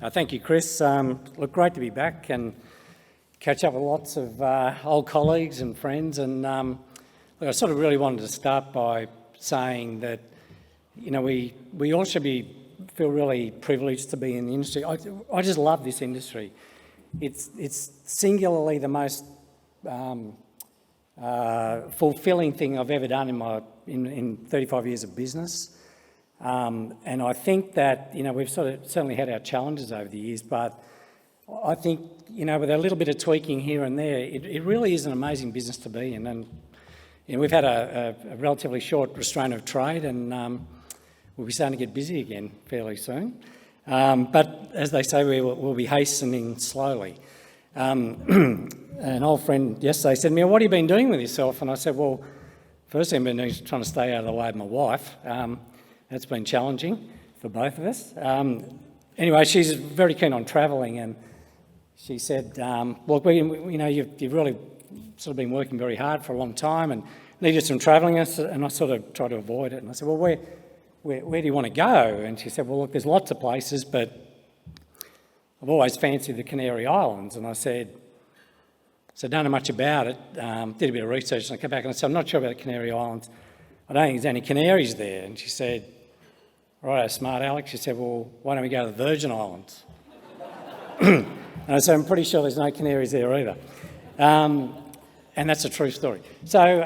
Thank you, Chris. Look, great to be back and catch up with lots of old colleagues and friends. And look, I sort of really wanted to start by saying that, you know, we all should feel really privileged to be in the industry. I just love this industry. It's singularly the most fulfilling thing I've ever done in 35 years of business. And I think that, you know, we've certainly had our challenges over the years, but I think, you know, with a little bit of tweaking here and there, it really is an amazing business to be in. And you know, we've had a relatively short restraint of trade, and we'll be starting to get busy again fairly soon. But as they say, we'll be hastening slowly. An old friend yesterday said to me, "What have you been doing with yourself?" And I said, well, first thing I've been doing is trying to stay out of the way of my wife. That's been challenging for both of us. Anyway, she's very keen on travelling, and she said, "Look, you know, you've really sort of been working very hard for a long time and needed some travelling," and I sort of tried to avoid it. And I said, "Well, where do you want to go?" And she said, "Well, look, there's lots of places, but I've always fancied the Canary Islands." And I said, "So I don't know much about it." Did a bit of research, and I came back and I said, "I'm not sure about the Canary Islands. I don't think there's any canaries there." And she said, "Right, smart Alex." She said, "Well, why don't we go to the Virgin Islands?" And I said, "I'm pretty sure there's no canaries there either." And that's a true story. So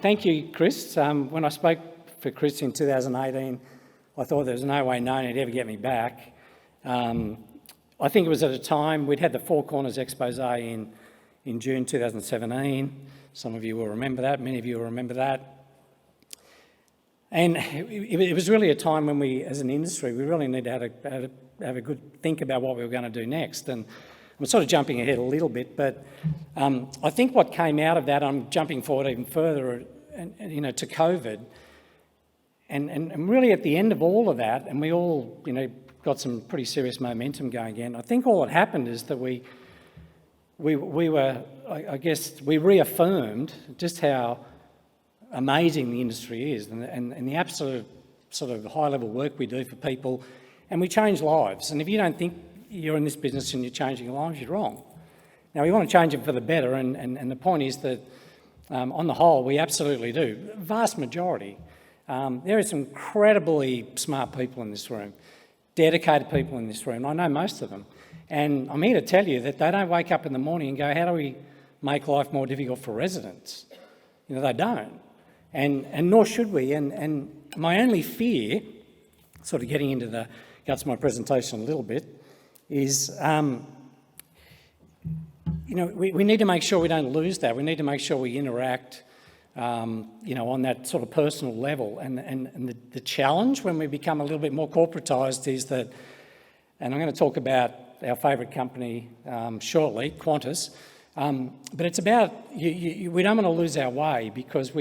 thank you, Chris. When I spoke for Chris in 2018, I thought there was no way known he'd ever get me back. I think it was at a time we'd had the Four Corners expose in June 2017. Some of you will remember that, many of you will remember that. And it was really a time when we, as an industry, we really need to have a good think about what we were going to do next. And I'm sort of jumping ahead a little bit, but I think what came out of that, I'm jumping forward even further, you know, to COVID. And really at the end of all of that, and we all, you know, got some pretty serious momentum going again, I think all that happened is that we were, I guess, we reaffirmed just how amazing the industry is and the absolute sort of high-level work we do for people, and we change lives. And if you don't think you're in this business and you're changing lives, you're wrong. Now, we want to change it for the better, and the point is that on the whole, we absolutely do. Vast majority. There are some incredibly smart people in this room, dedicated people in this room. I know most of them. And I'm here to tell you that they don't wake up in the morning and go, "How do we make life more difficult for residents?" You know, they don't. And nor should we. And my only fear, sort of getting into the guts of my presentation a little bit, is, you know, we need to make sure we don't lose that. We need to make sure we interact, you know, on that sort of personal level. And the challenge when we become a little bit more corporatised is that, and I'm going to talk about our favourite company shortly, Qantas, but it's about, we don't want to lose our way, because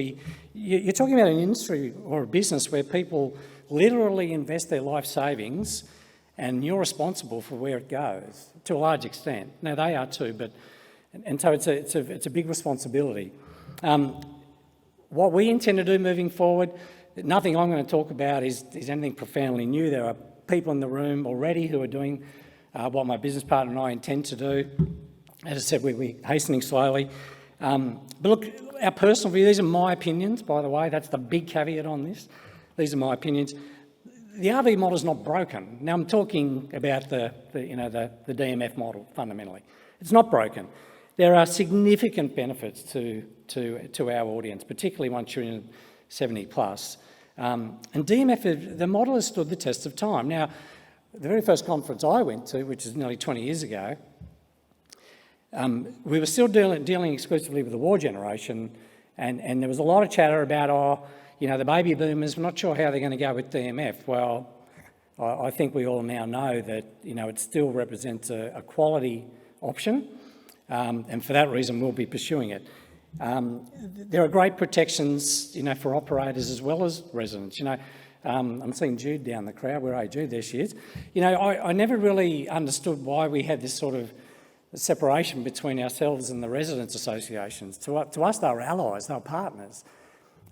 you're talking about an industry or a business where people literally invest their life savings, and you're responsible for where it goes to a large extent. Now, they are too, and so it's a big responsibility. What we intend to do moving forward, nothing I'm going to talk about is anything profoundly new. There are people in the room already who are doing what my business partner and I intend to do. As I said, we're hastening slowly. But look, our personal view, these are my opinions, by the way. That's the big caveat on this. These are my opinions. The RV model is not broken. Now, I'm talking about the DMF model fundamentally. It's not broken. There are significant benefits to our audience, particularly once you're in 70 plus. And DMF, the model has stood the test of time. Now, the very first conference I went to, which is nearly 20 years ago, we were still dealing exclusively with the war generation, and there was a lot of chatter about, you know, the baby boomers, we're not sure how they're going to go with DMF. Well, I think we all now know that, you know, it still represents a quality option, and for that reason we'll be pursuing it. There are great protections, you know, for operators as well as residents. You know, I'm seeing Jude down the crowd. Where are you, Jude? There she is. You know, I never really understood why we had this sort of separation between ourselves and the residents' associations. To us, they were allies, they were partners.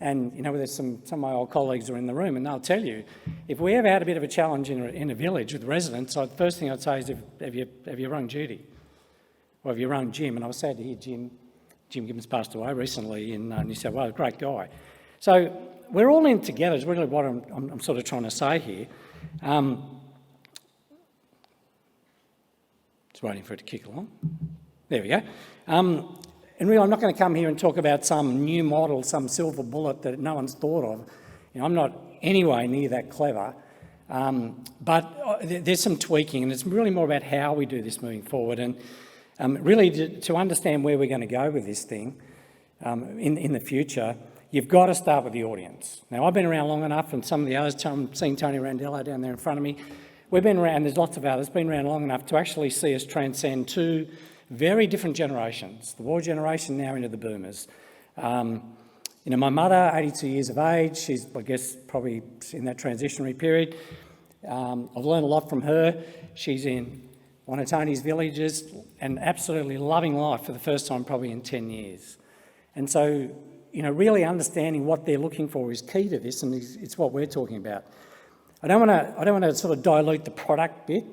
And, there's some of my old colleagues are in the room, and they'll tell you, if we ever had a bit of a challenge in a village with residents, the first thing I'd say is, have you rung Judy? Or have you rung Jim? And I was sad to hear Jim Gibbons passed away recently in New South Wales, great guy. So we're all in together is really what I'm sort of trying to say here. Just waiting for it to kick along. There we go. And really, I'm not going to come here and talk about some new model, some silver bullet that no one's thought of. I'm not anywhere near that clever. But there's some tweaking, and it's really more about how we do this moving forward. And really, to understand where we're going to go with this thing in the future, you've got to start with the audience. Now, I've been around long enough, and some of the others, I'm seeing Tony Randello down there in front of me, we've been around, there's lots of others, been around long enough to actually see us transcend two very different generations, the war generation now into the boomers. My mother, 82 years of age, she's, I guess, probably in that transitionary period. I've learned a lot from her. She's in one of Tony's villages and absolutely loving life for the first time probably in 10 years. And so, really understanding what they're looking for is key to this, and it's what we're talking about. I don't want to sort of dilute the product bit.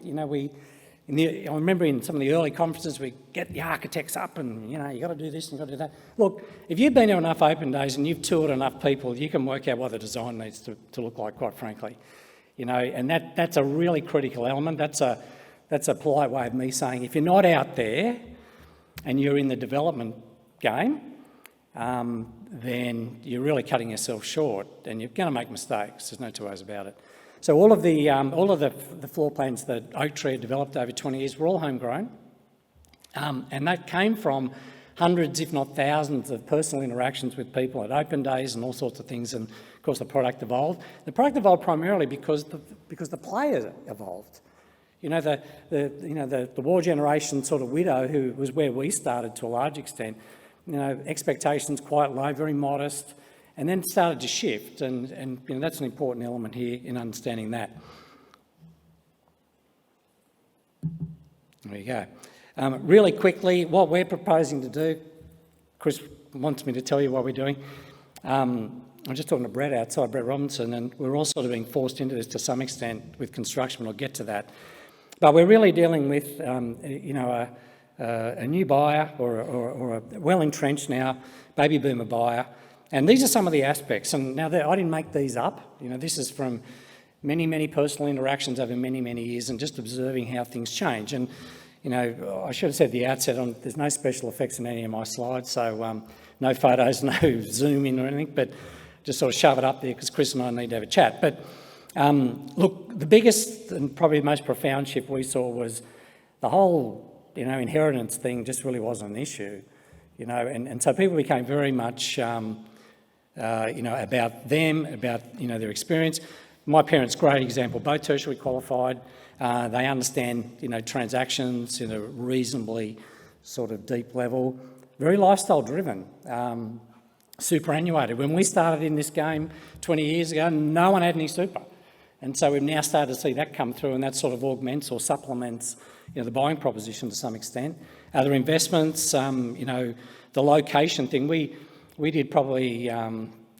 I remember in some of the early conferences, we get the architects up and, you got to do this and you got to do that. Look, if you've been to enough open days and you've toured enough people, you can work out what the design needs to look like, quite frankly. And that's a really critical element. That's a polite way of me saying, if you're not out there and you're in the development game, then you're really cutting yourself short and you're going to make mistakes. There's no two ways about it. So all of the floor plans that Oak Tree had developed over 20 years were all homegrown, and that came from hundreds, if not thousands, of personal interactions with people at open days and all sorts of things. And of course, the product evolved. The product evolved primarily because the players evolved. The war generation sort of widow, who was where we started to a large extent. Expectations quite low, very modest. And then it started to shift, and that's an important element here in understanding that. There you go. Really quickly, what we're proposing to do, Chris wants me to tell you what we're doing. I'm just talking to Brett outside, Brett Robinson, and we're all sort of being forced into this to some extent with construction. We'll get to that. But we're really dealing with, a new buyer or a well-entrenched now baby boomer buyer. And these are some of the aspects. And now, I didn't make these up. This is from many, many personal interactions over many, many years and just observing how things change. And, I should have said at the outset, there's no special effects in any of my slides, so no photos, no zoom in or anything, but just sort of shove it up there because Chris and I need to have a chat. But look, the biggest and probably the most profound shift we saw was the whole, inheritance thing just really wasn't an issue, and so people became very much... about them, about, their experience. My parents, great example, both tertiary qualified. They understand, transactions in a reasonably sort of deep level. Very lifestyle driven, superannuated. When we started in this game 20 years ago, no one had any super. And so we've now started to see that come through, and that sort of augments or supplements, the buying proposition to some extent. Other investments, the location thing. We did probably,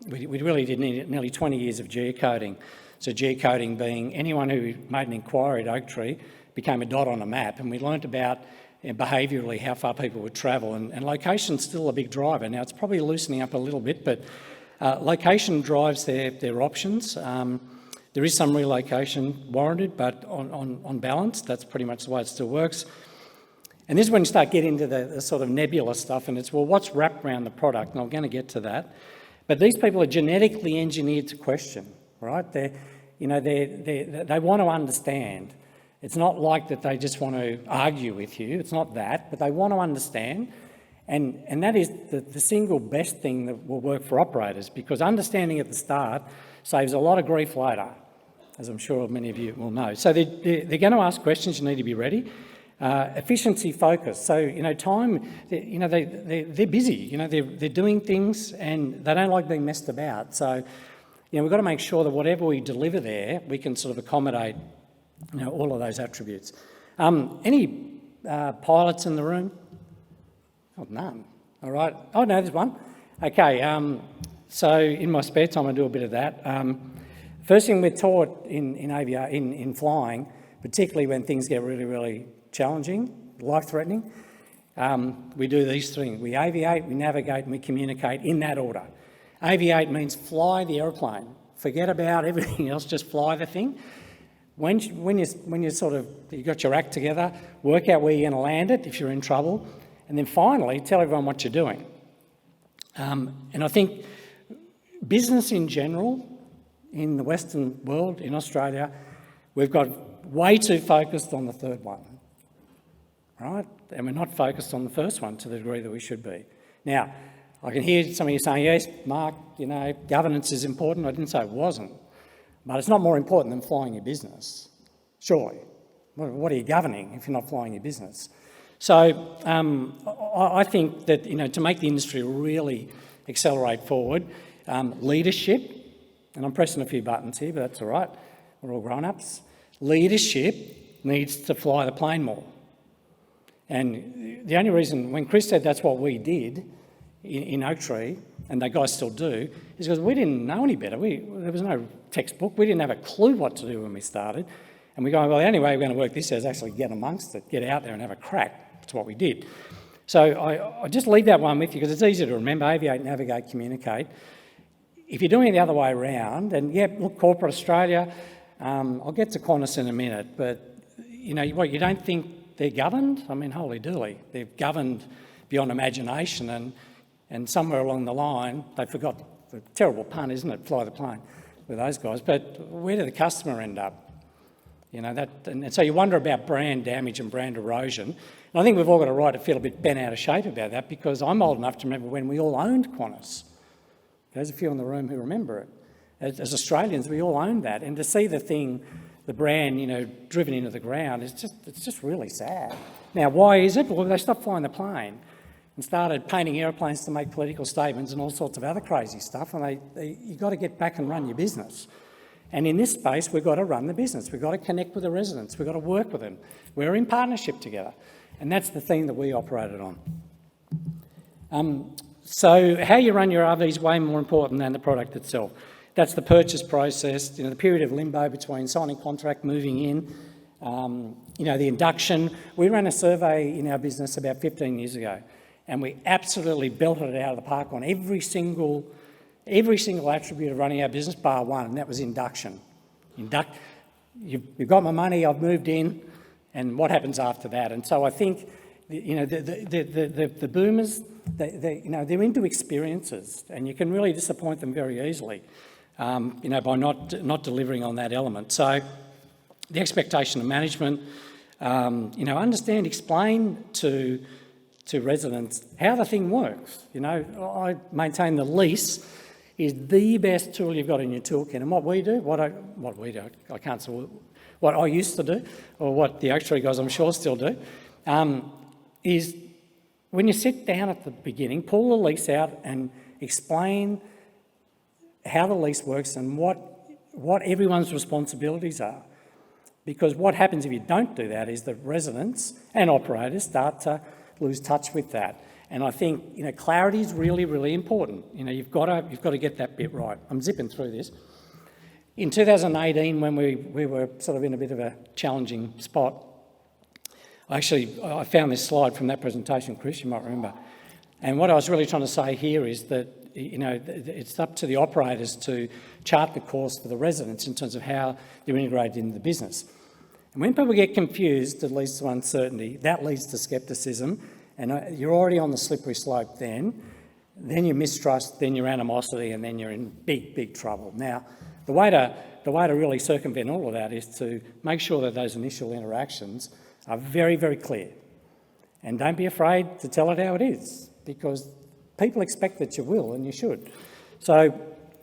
we really did nearly 20 years of geocoding. So geocoding being anyone who made an inquiry at Oak Tree became a dot on a map, and we learnt about behaviourally how far people would travel, and location's still a big driver. Now, it's probably loosening up a little bit, but location drives their options. There is some relocation warranted, but on balance, that's pretty much the way it still works. And this is when you start getting into the sort of nebulous stuff, and it's, well, what's wrapped around the product? And I'm going to get to that. But these people are genetically engineered to question, right? They want to understand. It's not like that they just want to argue with you. It's not that, but they want to understand. And that is the single best thing that will work for operators, because understanding at the start saves a lot of grief later, as I'm sure many of you will know. So they're going to ask questions. You need to be ready. Efficiency focus. So, time, they're busy, they're doing things and they don't like being messed about. So, we've got to make sure that whatever we deliver there, we can sort of accommodate, all of those attributes. Any pilots in the room? Oh, none. All right. Oh, no, there's one. Okay. So in my spare time, I do a bit of that. First thing we're taught in flying, particularly when things get really, really challenging, life-threatening, we do these things. We aviate, we navigate, and we communicate in that order. Aviate means fly the aeroplane. Forget about everything else, just fly the thing. When you sort of, you got your act together, work out where you're going to land it if you're in trouble, and then finally tell everyone what you're doing. And I think business in general, in the Western world, in Australia, we've got way too focused on the third one, right? And we're not focused on the first one to the degree that we should be. Now, I can hear some of you saying, yes, Mark, governance is important. I didn't say it wasn't, but it's not more important than flying your business, surely. What are you governing if you're not flying your business? So I think that, to make the industry really accelerate forward, leadership, and I'm pressing a few buttons here, but that's all right, we're all grown-ups. Leadership needs to fly the plane more. And the only reason, when Chris said that's what we did in Oak Tree, and they guys still do, is because we didn't know any better. There was no textbook. We didn't have a clue what to do when we started. And we're going, well, the only way we're going to work this is actually get amongst it, get out there and have a crack. That's what we did. So I just leave that one with you because it's easy to remember: aviate, navigate, communicate. If you're doing it the other way around, and yeah, look, corporate Australia, I'll get to Qantas in a minute, but what, you don't think they're governed? I mean, holy dooly, they're governed beyond imagination, and somewhere along the line they forgot, the terrible pun, isn't it, fly the plane with those guys, but where did the customer end up? And so you wonder about brand damage and brand erosion. And I think we've all got a right to feel a bit bent out of shape about that, because I'm old enough to remember when we all owned Qantas. There's a few in the room who remember it. As Australians, we all owned that. And to see the brand, driven into the ground, it's just really sad. Now, why is it? Well, they stopped flying the plane and started painting aeroplanes to make political statements and all sorts of other crazy stuff. And you've got to get back and run your business. And in this space, we've got to run the business. We've got to connect with the residents. We've got to work with them. We're in partnership together. And that's the thing that we operated on. So how you run your RV is way more important than the product itself. That's the purchase process, the period of limbo between signing contract, moving in, the induction. We ran a survey in our business about 15 years ago, and we absolutely belted it out of the park on every single attribute of running our business, bar one, and that was induction. You've got my money, I've moved in, and what happens after that? And so I think, the boomers, they're into experiences, and you can really disappoint them very easily, by not delivering on that element. So the expectation of management, understand, explain to residents how the thing works. I maintain the lease is the best tool you've got in your toolkit. And what we do, I can't say what I used to do, or what the Oak Tree guys I'm sure still do, is when you sit down at the beginning, pull the lease out and explain how the lease works and what everyone's responsibilities are. Because what happens if you don't do that is that residents and operators start to lose touch with that. And I think, clarity is really, really important. You've got to get that bit right. I'm zipping through this. In 2018, when we were sort of in a bit of a challenging spot, I found this slide from that presentation, Chris, you might remember. And what I was really trying to say here is that, it's up to the operators to chart the course for the residents in terms of how they're integrated into the business. And when people get confused, it leads to uncertainty. That leads to scepticism. And you're already on the slippery slope then you mistrust, then your animosity, and then you're in big, big trouble. Now, the way to really circumvent all of that is to make sure that those initial interactions are very, very clear. And don't be afraid to tell it how it is, because people expect that you will, and you should. So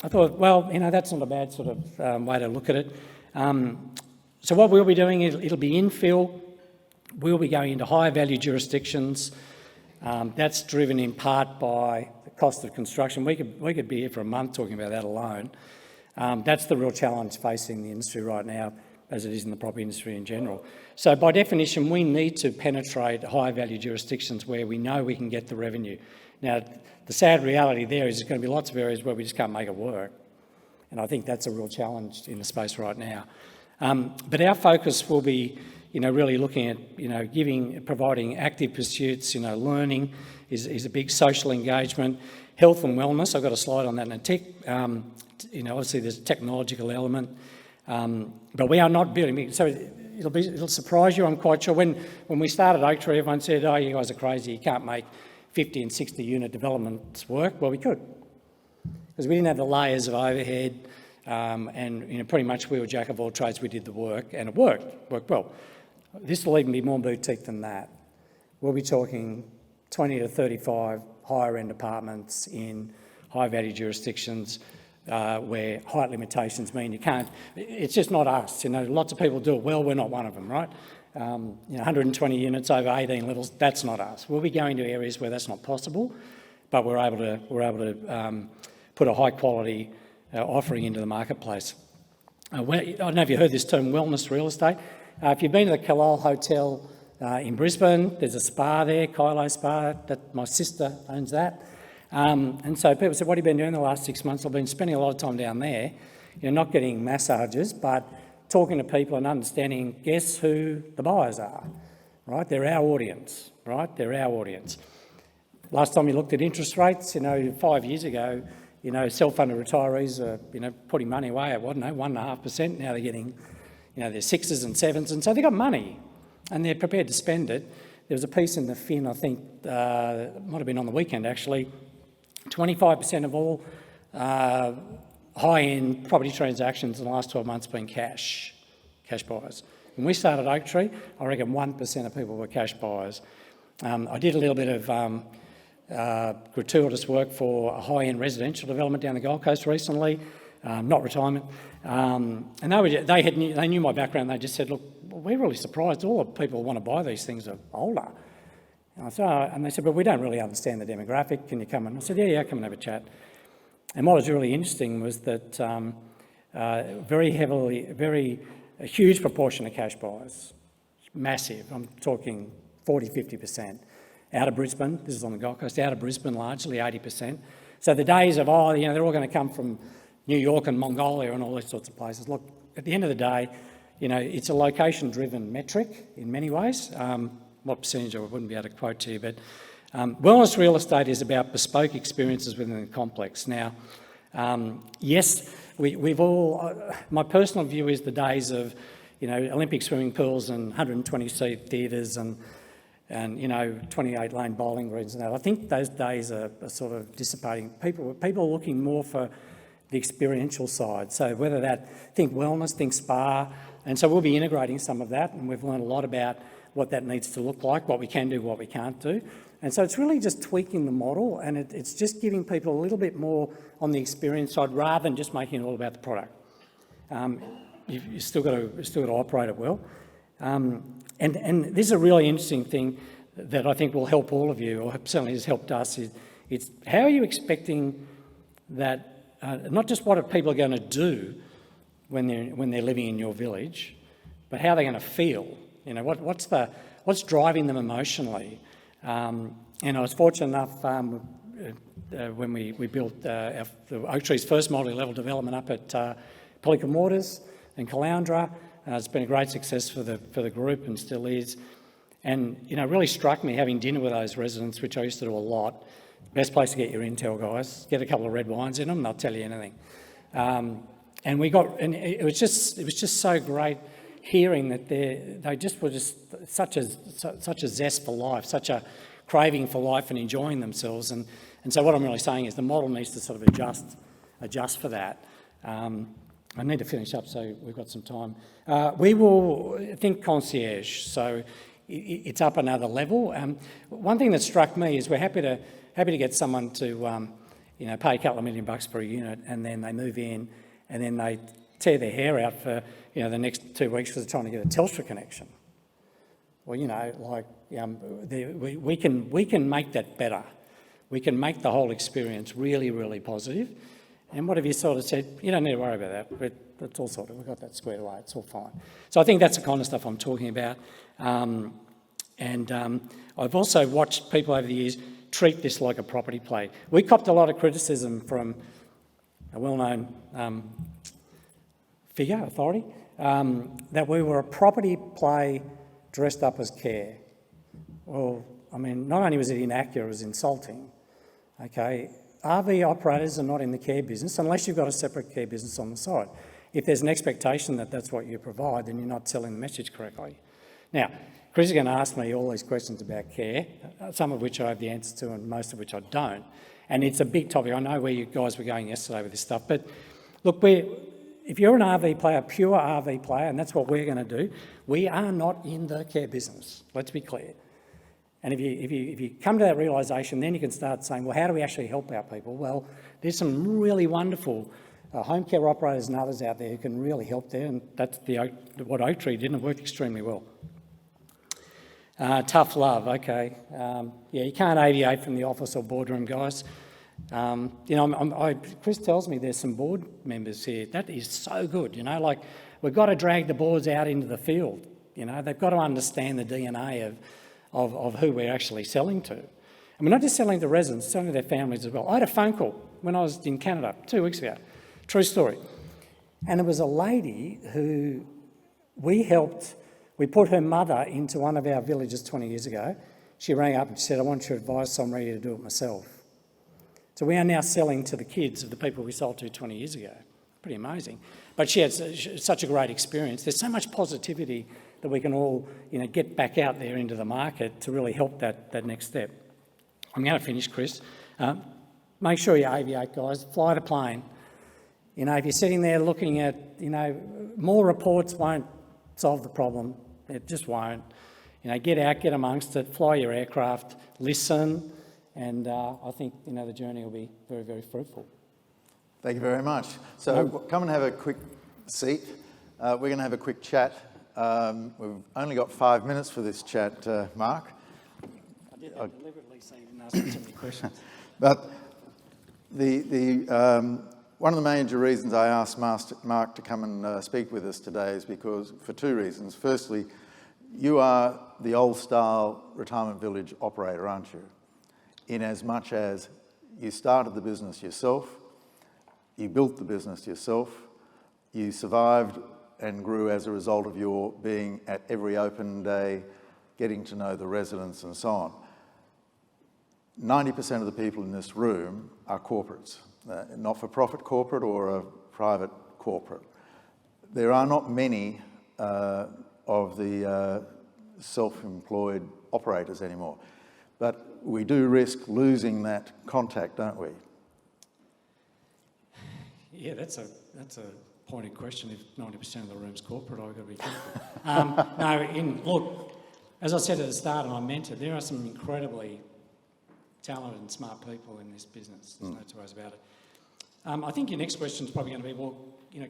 I thought, well, that's not a bad sort of way to look at it. So what we'll be doing, it'll be infill. We'll be going into higher value jurisdictions. That's driven in part by the cost of construction. We could be here for a month talking about that alone. That's the real challenge facing the industry right now, as it is in the property industry in general. So by definition, we need to penetrate higher value jurisdictions where we know we can get the revenue. Now, the sad reality there is there's going to be lots of areas where we just can't make it work. And I think that's a real challenge in the space right now. But our focus will be, really looking at, providing active pursuits, learning is a big social engagement, health and wellness. I've got a slide on that in a tick. Obviously there's a technological element, but we are not building. So it'll surprise you, I'm quite sure. When we started Oaktree, everyone said, "Oh, you guys are crazy. You can't make 50 and 60 unit developments work." Well, we could, because we didn't have the layers of overhead, and pretty much we were jack of all trades. We did the work, and it worked well. This will even be more boutique than that. We'll be talking 20 to 35 higher end apartments in high value jurisdictions where height limitations mean you can't. It's just not us. Lots of people do it well. We're not one of them, right? 120 units over 18 levels. That's not us. We'll be going to areas where that's not possible, but we're able to put a high quality offering into the marketplace. I don't know if you heard this term, wellness real estate. If you've been to the Kalal Hotel in Brisbane, there's a spa there, Kylo Spa, that my sister owns that. And so people said, "What have you been doing the last 6 months?" I've been spending a lot of time down there, not getting massages, but talking to people and understanding, guess who the buyers are, right? They're our audience, right? They're our audience. Last time you looked at interest rates, 5 years ago, self-funded retirees are, putting money away at, 1.5%. Now they're getting, they're 6s and 7s, and so they've got money and they're prepared to spend it. There was a piece in the Fin, I think, might have been on the weekend actually, 25% of all high-end property transactions in the last 12 months have been cash buyers. When we started Oaktree, I reckon 1% of people were cash buyers. I did a little bit of gratuitous work for a high-end residential development down the Gold Coast recently, not retirement, and they knew my background. They just said, "Look, we're really surprised. All the people who want to buy these things are older." And they said, "But we don't really understand the demographic. Can you come?" And I said, "Yeah, come and have a chat." And what was really interesting was that a huge proportion of cash buyers, massive. I'm talking 40, 50%. Out of Brisbane, this is on the Gold Coast, out of Brisbane largely, 80%. So the days of, they're all going to come from New York and Mongolia and all these sorts of places. Look, at the end of the day, it's a location-driven metric in many ways. What percentage I wouldn't be able to quote to you, but wellness real estate is about bespoke experiences within the complex. Now, yes, we've all, my personal view is the days of, Olympic swimming pools and 120-seat theatres and 28-lane bowling greens and that. I think those days are sort of dissipating. People are looking more for the experiential side. So whether think wellness, think spa, and so we'll be integrating some of that, and we've learned a lot about what that needs to look like, what we can do, what we can't do. And so it's really just tweaking the model, and it's just giving people a little bit more on the experience side rather than just making it all about the product. You've still got to operate it well. And this is a really interesting thing that I think will help all of you, or certainly has helped us, it's how are you expecting that, not just what are people going to do when they're living in your village, but how they're going to feel. What's driving them emotionally. And I was fortunate enough when we built the Oaktree's first multi-level development up at Pelican Waters in Caloundra. It's been a great success for the group and still is. And it really struck me having dinner with those residents, which I used to do a lot. Best place to get your intel, guys. Get a couple of red wines in them, and they'll tell you anything. And it was just so great hearing that they just were just such a zest for life, such a craving for life and enjoying themselves. And so what I'm really saying is the model needs to sort of adjust for that. I need to finish up, so we've got some time. We will think concierge, so it's up another level. One thing that struck me is we're happy to get someone to pay a couple of $1 million for a unit, and then they move in, and then they tear their hair out for the next 2 weeks because they're trying to get a Telstra connection. Well, we can make that better. We can make the whole experience really, really positive. And what have you sort of said? You don't need to worry about that. It's all sorted. We've got that squared away. It's all fine. So I think that's the kind of stuff I'm talking about. I've also watched people over the years treat this like a property play. We copped a lot of criticism from a well-known figure, authority, that we were a property play dressed up as care. Well, I mean, not only was it inaccurate, it was insulting. Okay, RV operators are not in the care business unless you've got a separate care business on the side. If there's an expectation that that's what you provide, then you're not selling the message correctly. Now, Chris is going to ask me all these questions about care, some of which I have the answers to and most of which I don't. And it's a big topic. I know where you guys were going yesterday with this stuff. But look, if you're an RV player, a pure RV player, and that's what we're going to do, we are not in the care business. Let's be clear. And if you come to that realisation, then you can start saying, well, how do we actually help our people? Well, there's some really wonderful home care operators and others out there who can really help there, and that's what Oak Tree did, and it worked extremely well. Tough love, okay. Yeah, you can't aviate from the office or boardroom, guys. Chris tells me there's some board members here. That is so good, like we've got to drag the boards out into the field. They've got to understand the DNA of who we're actually selling to. And we're not just selling to residents, selling to their families as well. I had a phone call when I was in Canada 2 weeks ago. True story. And it was a lady who we put her mother into one of our villages 20 years ago. She rang up and said, I want your advice, so I'm ready to do it myself. So we are now selling to the kids of the people we sold to 20 years ago. Pretty amazing. But she had such a great experience. There's so much positivity that we can all, get back out there into the market to really help that next step. I'm going to finish, Chris. Make sure you aviate, guys. Fly the plane. If you're sitting there looking at, more reports won't solve the problem. It just won't. Get out, get amongst it, fly your aircraft, listen, and I think, the journey will be very, very fruitful. Thank you very much. So come and have a quick seat. We're going to have a quick chat. We've only got 5 minutes for this chat, Mark. I did that deliberately so you didn't ask me too many questions. But one of the major reasons I asked Mark to come and speak with us today is because, for 2 reasons. Firstly, you are the old-style retirement village operator, aren't you? In as much as you started the business yourself, you built the business yourself, you survived and grew as a result of your being at every open day, getting to know the residents and so on. 90% of the people in this room are corporates, not-for-profit corporate or a private corporate. There are not many of the self-employed operators anymore, but we do risk losing that contact, don't we? Yeah, that's a pointed question. If 90% of the room's corporate, I've got to be careful. Look, as I said at the start, and I meant it, there are some incredibly talented and smart people in this business. There's no two ways about it. I think your next question is probably going to be, well,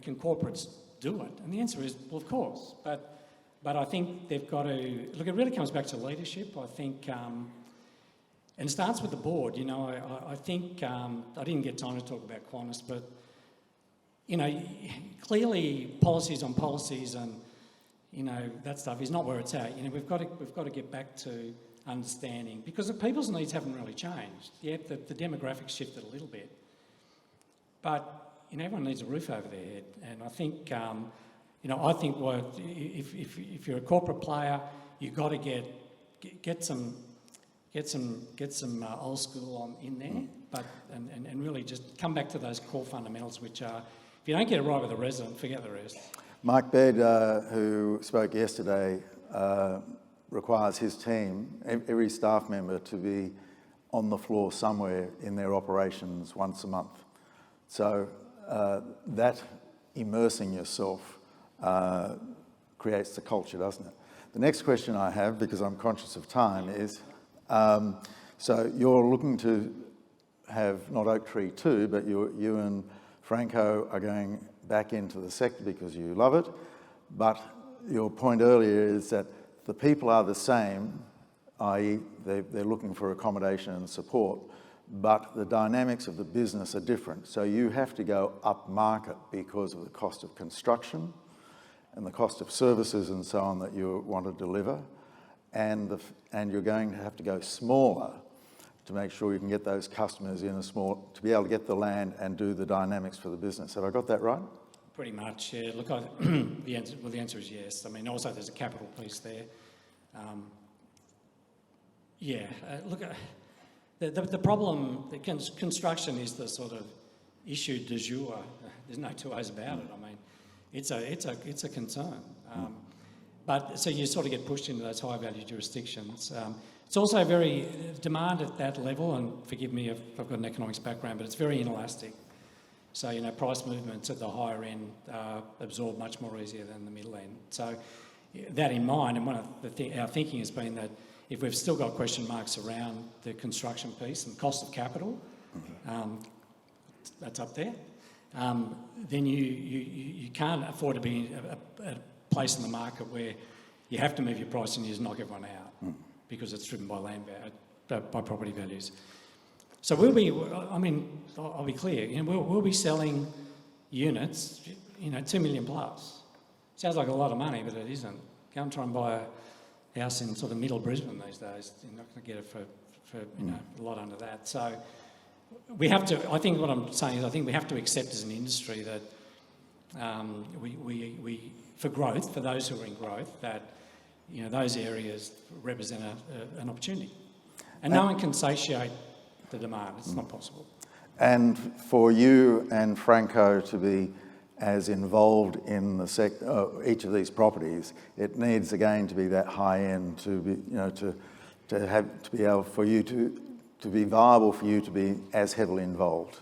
can corporates do it? And the answer is, well, of course. But I think they've got to... Look, it really comes back to leadership. I think... and it starts with the board. I think... I didn't get time to talk about Qantas, but... clearly policies on policies and, that stuff is not where it's at. We've got to get back to understanding, because the people's needs haven't really changed. Yeah, the demographics shifted a little bit. But, everyone needs a roof over their head. And I think, I think if you're a corporate player, you've got to get some old school in there, but and really just come back to those core fundamentals, which are, if you don't get it right with the resident, forget the rest. Mike Bed, who spoke yesterday, requires his team, every staff member, to be on the floor somewhere in their operations once a month. So that immersing yourself creates the culture, doesn't it? The next question I have, because I'm conscious of time, is so you're looking to have not Oak Tree 2, but you and Franco are going back into the sector because you love it. But your point earlier is that the people are the same, i.e. they're looking for accommodation and support, but the dynamics of the business are different. So you have to go up market because of the cost of construction and the cost of services and so on that you want to deliver, and you're going to have to go smaller to make sure you can get those customers in to be able to get the land and do the dynamics for the business. Have I got that right? Pretty much, yeah. Look, the answer is yes. I mean, also there's a capital piece there. The problem, construction is the sort of issue du jour. There's no two ways about it. I mean, it's a concern. But so you sort of get pushed into those high value jurisdictions. It's also very demand at that level, and forgive me if I've got an economics background, but it's very inelastic. So, price movements at the higher end are absorbed much more easier than the middle end. So that in mind, and one of our thinking has been that if we've still got question marks around the construction piece and cost of capital, that's up there, then you can't afford to be at a place in the market where you have to move your price and you just knock everyone out because it's driven by by property values. So I'll be clear, we'll be selling units, 2 million plus. Sounds like a lot of money, but it isn't. Go and try and buy a house in sort of middle Brisbane these days. You're not going to get it for a lot under that. So we have to, I think what I'm saying is I think we have to accept as an industry that we for growth, for those who are in growth, that those areas represent an opportunity. And no one can satiate the demand. It's not possible. And for you and Franco to be as involved in the each of these properties, it needs again to be that high end to be, to be able for you to be viable for you to be as heavily involved.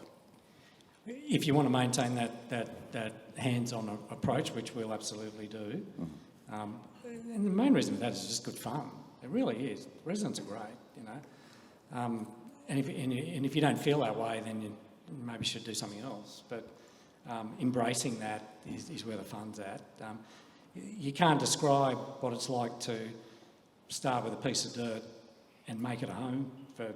If you want to maintain that hands-on approach, which we'll absolutely do, and the main reason for that is just good fun. It really is. Residents are great, And if you don't feel that way, then you maybe should do something else. But embracing that is where the fun's at. You can't describe what it's like to start with a piece of dirt and make it a home for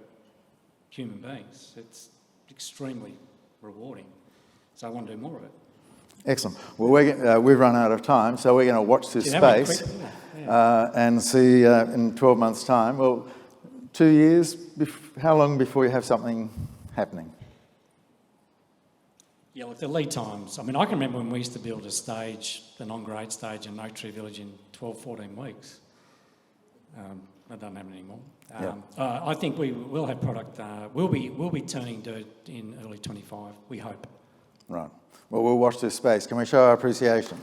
human beings. It's extremely rewarding. So I want to do more of it. Excellent. Well, we've run out of time, so we're going to watch this space and see in 12 months' time. Well, 2 years, how long before you have something happening? Yeah, look, the lead times. I mean, I can remember when we used to build a stage, the non-grade stage in Oak Tree Village in 12, 14 weeks. That doesn't happen anymore. I think we will have product. We'll be turning dirt in early 25, we hope. Right. Well, we'll watch this space. Can we show our appreciation?